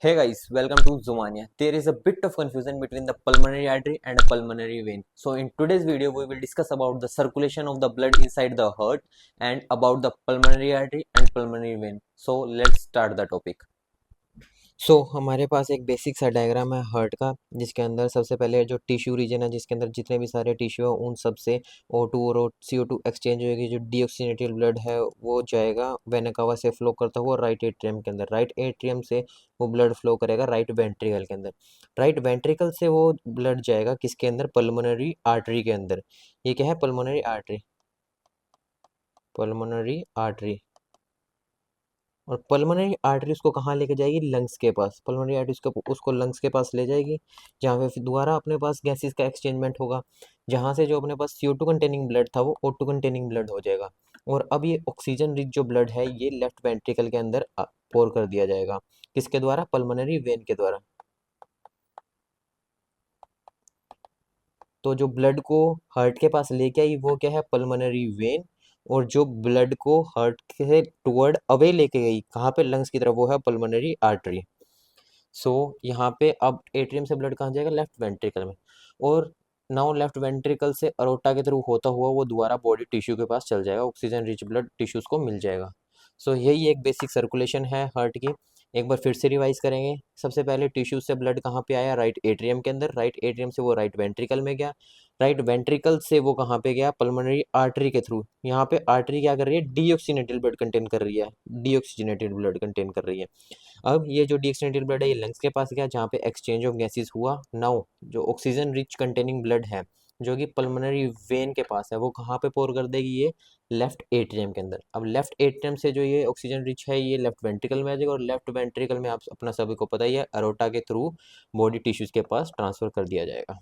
Hey guys, welcome to Zumania. There is a bit of confusion between the pulmonary artery and a pulmonary vein. So in today's video, we will discuss about the circulation of the blood inside the heart and about the pulmonary artery and pulmonary vein. So let's start the topic. हमारे पास एक basic सा diagram है heart का, जिसके अंदर सबसे पहले जो टिश्यू रीजन है, जिसके अंदर जितने भी सारे टिश्यू है उन सब से O2 और CO2 एक्सचेंज होगी। जो डीऑक्सीनेटेड ब्लड है वो जाएगा वेना कावा से फ्लो करता हुआ राइट एट्रियम के अंदर। राइट एट्रियम से वो ब्लड फ्लो करेगा राइट वेंट्रिकल के अंदर। राइट वेंट्रिकल से वो ब्लड जाएगा किसके अंदर? पल्मोनरी आर्टरी के अंदर। ये क्या है? Pulmonary artery. Pulmonary artery. और पल्मोनरी आर्टरी उसको कहाँ लेके जाएगी? लंग्स के पास। पल्मोनरी आर्टरी उसको लंग्स के पास ले जाएगी, जहाँ पे फिर दोबारा अपने पास गैसेस का एक्सचेंजमेंट होगा, जहाँ से जो अपने पास CO2 कंटेनिंग ब्लड था वो O2 कंटेनिंग ब्लड हो जाएगा। और अब ये ऑक्सीजन रिच जो ब्लड है ये लेफ्ट वेंट्रिकल के अंदर पोर कर दिया जाएगा। किसके द्वारा? पल्मोनरी वेन के द्वारा। तो जो ब्लड को हार्ट के पास लेके आई वो क्या है? Pulmonary vein. और जो ब्लड को हार्ट से टुवर्ड अवे लेके गई कहाँ पे? लंग्स की तरफ, वो है पल्मोनरी आर्टरी। यहाँ पे अब एट्रियम से ब्लड कहाँ जाएगा? लेफ्ट वेंट्रिकल में। और नाउ लेफ्ट वेंट्रिकल से अरोटा के थ्रू होता हुआ वो दोबारा बॉडी टिश्यू के पास चल जाएगा। ऑक्सीजन रिच ब्लड टिश्यूज को मिल जाएगा। यही एक बेसिक सर्कुलेशन है हार्ट की। एक बार फिर से रिवाइज करेंगे। सबसे पहले टिश्यू से ब्लड कहाँ पे आया? राइट एट्रियम के अंदर। राइट एट्रियम से वो राइट वेंट्रिकल में गया। राइट वेंट्रिकल से वो कहाँ पे गया? पल्मोनरी आर्टरी के थ्रू। यहाँ पे आर्टरी क्या कर रही है? डीऑक्सीनेटेड ब्लड कंटेन कर रही है। डीऑक्सीजनेटेड ब्लड कंटेन कर रही है। अब ये जो डीऑक्सीनेटेड ब्लड है ये लंग्स के पास गया, जहाँ पे एक्सचेंज ऑफ गैसेस हुआ। नाउ जो ऑक्सीजन रिच कंटेनिंग ब्लड है जो कि पल्मोनरी वेन के पास है वो कहाँ पे पोर कर देगी? ये लेफ्ट एट्रियम के अंदर। अब लेफ्ट एट्रियम से जो ये ऑक्सीजन रिच है ये लेफ्ट वेंट्रिकल में आ जाएगा, और लेफ्ट वेंट्रिकल में आप अपना सभी को पता ही है अरोटा के थ्रू बॉडी टिश्यूज के पास ट्रांसफर कर दिया जाएगा।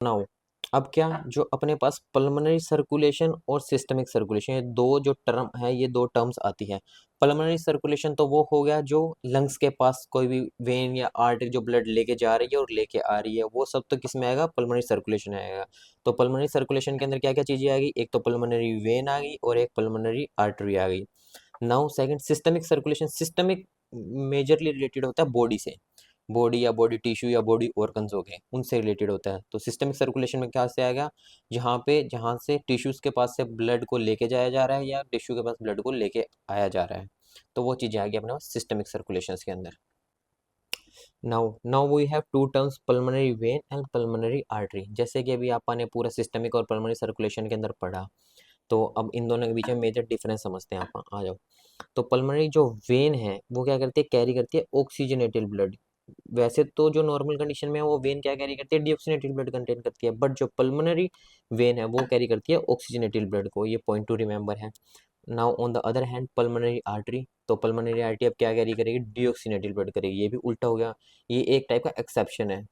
नाउ अब क्या, जो अपने पास पल्मोनरी सर्कुलेशन और सिस्टमिक सर्कुलेशन, ये दो जो टर्म है, ये दो टर्म्स आती है। पल्मोनरी सर्कुलेशन तो वो हो गया जो लंग्स के पास कोई भी वेन या आर्टरी जो ब्लड लेके जा रही है और लेके आ रही है, वो सब तो किस में आएगा? पल्मोनरी सर्कुलेशन आएगा। तो पल्मोनरी सर्कुलेशन के अंदर क्या क्या चीजें आ गई? एक तो पल्मोनरी वेन आ गई और एक पल्मोनरी आर्टरी आ गई। Now second, systemic circulation. Systemic majorly related होता है बॉडी से। बॉडी या बॉडी टिश्यू या बॉडी ऑर्गन्स हो गए, उनसे रिलेटेड होता है। तो सिस्टमिक सर्कुलेशन में क्या से आएगा? जहाँ से टिश्यूज के पास से ब्लड को लेके जाया जा रहा है या टिश्यू के पास ब्लड को लेके आया जा रहा है, तो वो चीजें आ गई अपने पास सिस्टमिक सर्कुलेशन के अंदर। Now we have two terms, pulmonary vein and pulmonary artery. जैसे कि अभी आपने पूरा सिस्टमिक और पल्मोनरी सर्कुलेशन के अंदर पढ़ा, तो अब इन दोनों के बीच में मेजर डिफरेंस समझते हैं। आप आ जाओ। तो पल्मोनरी जो वेन है वो क्या करती है? कैरी करती है ऑक्सीजनेटेड ब्लड। वैसे तो जो नॉर्मल कंडीशन में है वो वेन क्या कैरी करती है? डीऑक्सीनेटेड ब्लड कंटेन करती है, बट जो पल्मोनरी वेन है वो कैरी करती है ऑक्सीजनेटेड ब्लड को। ये पॉइंट टू रिमेंबर है। Now on the other hand pulmonary artery, तो पल्मोनरी आर्टरी अब क्या कैरी करेगी? डीऑक्सीनेटेड ब्लड करेगी। ये भी उल्टा हो गया। ये एक टाइप का एक्सेप्शन है।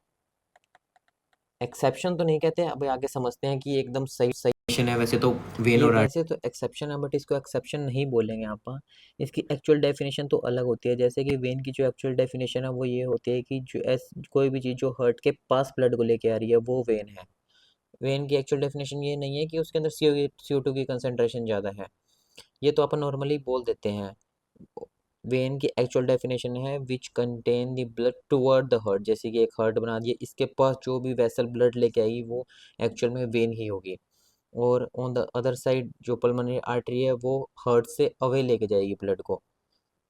एक्सेप्शन तो नहीं कहते, अब आगे समझते हैं कि एकदम सही सही क्वेश्चन है। वैसे तो वेन और वैसे तो एक्सेप्शन है, बट इसको एक्सेप्शन नहीं बोलेंगे आप। इसकी एक्चुअल डेफिनेशन तो अलग होती है। जैसे कि वेन की जो एक्चुअल डेफिनेशन है वो ये होती है कि कोई भी चीज़ जो हार्ट के पास ब्लड को लेके आ रही है वो वेन है। वेन की एक्चुअल डेफिनेशन ये नहीं है कि उसके अंदर CO2 की कंसेंट्रेशन ज़्यादा है। ये तो अपन नॉर्मली बोल देते हैं। वेन की एक्चुअल डेफिनेशन है which contain the blood toward the heart. जैसे कि एक हार्ट बना दिया, इसके पास जो भी वेसल ब्लड लेके आएगी वो एक्चुअल में वेन ही होगी। और ऑन द अदर साइड जो पल्मोनरी आर्टरी है वो हार्ट से अवे लेके जाएगी ब्लड को।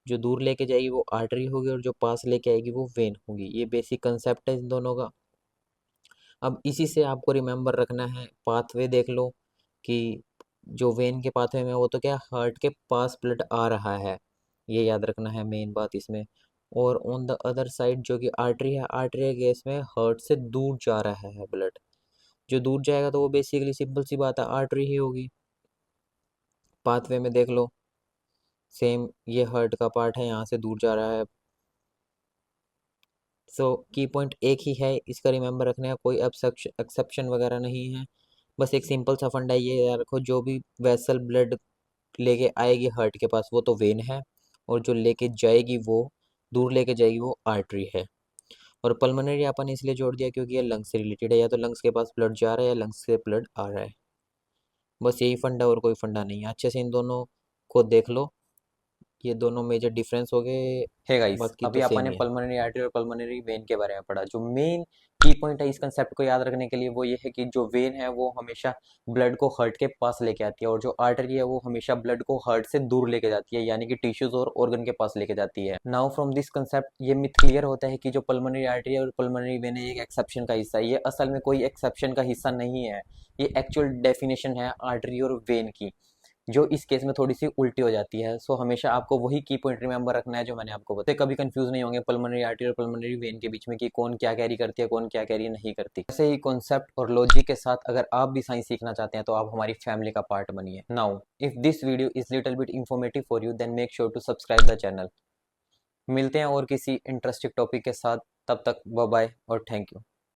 जो दूर लेके जाएगी वो आर्टरी होगी, और जो पास लेके आएगी वो वेन होगी। ये बेसिक कंसेप्ट है इन दोनों का। अब इसी से आपको रिमेंबर रखना है, पाथवे देख लो कि जो वेन के पाथवे में वो तो क्या, हार्ट के पास ब्लड आ रहा है, ये याद रखना है मेन बात इसमें। और ऑन द अदर साइड जो कि आर्टरी है, आर्टरी के केस में हार्ट से दूर जा रहा है ब्लड। जो दूर जाएगा तो वो बेसिकली सिंपल सी बात है, आर्टरी ही होगी। पाथवे में देख लो, सेम ये हार्ट का पार्ट है, यहाँ से दूर जा रहा है। की पॉइंट एक ही है, इसका रिमेंबर रखना है, कोई एक्सेप्शन वगैरह नहीं है। बस एक सिंपल सा फंडा ये याद रखो, जो भी वेसल ब्लड लेके आएगी हार्ट के पास वो तो वेन है, और जो लेके जाएगी वो दूर लेके जाएगी वो आर्टरी है। और पल्मोनरी अपन इसलिए जोड़ दिया क्योंकि ये लंग्स से रिलेटेड है, या तो लंग्स के पास ब्लड जा रहा है या लंग्स से ब्लड आ रहा है। बस यही फंडा, और कोई फंडा नहीं है। अच्छे से इन दोनों को देख लो। ये दोनों मेजर डिफरेंस हो गए। है गाइस, बाकी अभी तो सेम अपन ने ही है। पल्मोनरी आर्टरी और पल्मोनरी वेन के बारे में पढ़ा। जो मेन की पॉइंट है इस कंसेप्ट को याद रखने के लिए वो ये है कि जो वेन है वो हमेशा ब्लड को हार्ट के पास लेके आती है, और जो आर्टरी है वो हमेशा ब्लड को हार्ट से दूर लेके जाती है, यानी कि टिश्यूज और ऑर्गन के पास लेके जाती है। नाउ फ्रॉम दिस कंसेप्ट ये मिथ क्लियर होता है कि जो पल्मोनरी आर्टरी और पल्मोनरी वेन है एक एक्सेप्शन का हिस्सा है। ये असल में कोई एक्सेप्शन का हिस्सा नहीं है, ये एक्चुअल डेफिनेशन है आर्टरी और वेन की, जो इस केस में थोड़ी सी उल्टी हो जाती है। सो हमेशा आपको वही की पॉइंट रिमेंबर रखना है जो मैंने आपको बताया। कभी कंफ्यूज नहीं होंगे पल्मोनरी आर्टरी और पल्मोनरी वेन के बीच में कि कौन क्या कैरी करती है, कौन क्या कैरी नहीं करती। ऐसे ही कॉन्सेप्ट और लॉजिक के साथ अगर आप भी साइंस सीखना चाहते हैं तो आप हमारी फैमिली का पार्ट बनिए। Now if this video is little bit informative for you then make sure to subscribe the channel. मिलते हैं और किसी इंटरेस्टिंग टॉपिक के साथ, तब तक बाय बाय और थैंक यू।